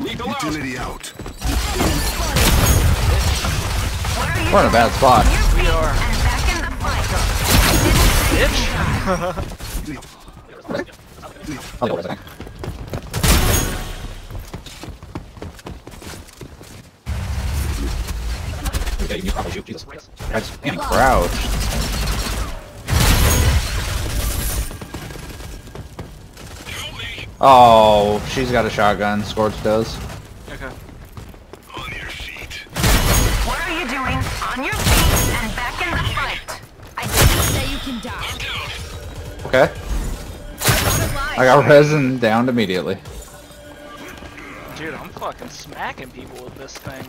Utility out. We're in a bad spot. We are. Oh, okay, you probably shoot. Jesus. I just can't crouch. Oh, she's got a shotgun. Scorch does. Okay. On your feet. What are you doing? On your feet and back in the fight. I didn't say you can die. Okay. I got resin downed immediately. Dude, I'm fucking smacking people with this thing.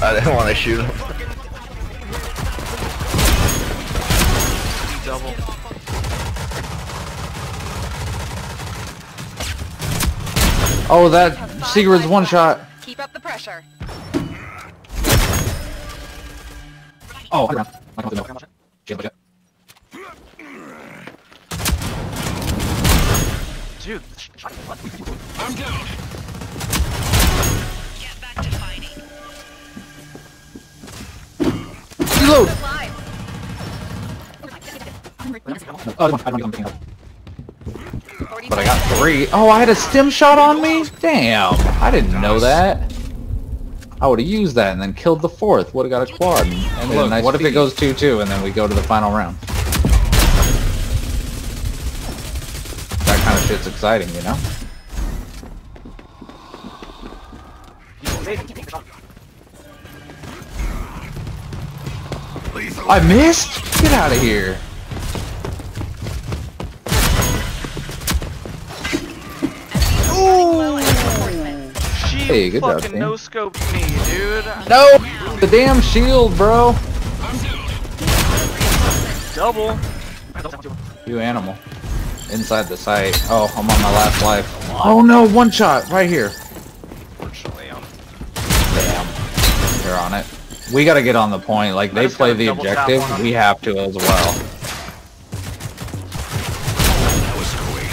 I didn't want to shoot him. Double. Oh, that Sigurd's one shot. Keep up the pressure. Oh, I ran. Dude, I'm down. Get back to fighting. Reload! But I got 3. Oh, I had a stim shot on me? Damn, I didn't know that. I would have used that and then killed the 4th. Would have got a quad. And look, nice what if it goes 2-2 and then we go to the final round? That kind of shit's exciting, you know? I missed? Get out of here. Hey, good job, fucking team. no-scoped me, dude. No! The damn shield, bro! Double. You animal. Inside the site. Oh, I'm on my last life. Oh no, one shot! Right here. Fortunately, Damn. They're on it. We gotta get on the point. Like, they just play gotta the double tap objective, on 'em. we have to as well. That was quick.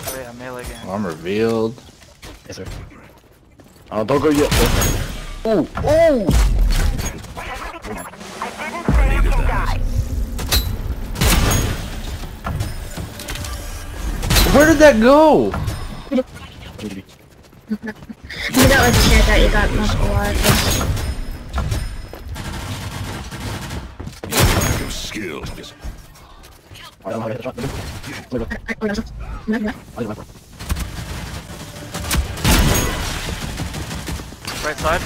Oh yeah, melee game. I'm revealed. Yes, sir. Oh, don't go yet, bro. Ooh, ooh! Where did that go? You got like a chance that you got multiple lives. Lack of skill. Right side.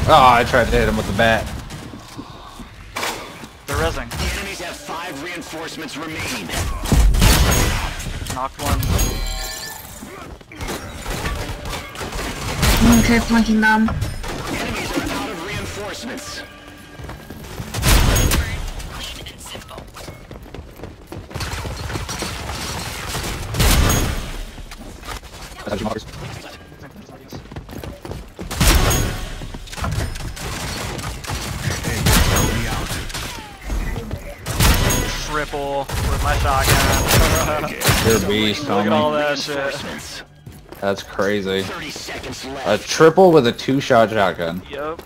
Oh, I tried to hit him with the bat. They're rezzing. The enemies have 5 reinforcements remaining. Knocked one. Okay, flanking them. Enemies are out of reinforcements. Clean and simple. Triple with my shotgun. You're a beast, Look at all homie. that shit. That's crazy. 30 seconds left. A triple with a 2-shot shotgun. Yup.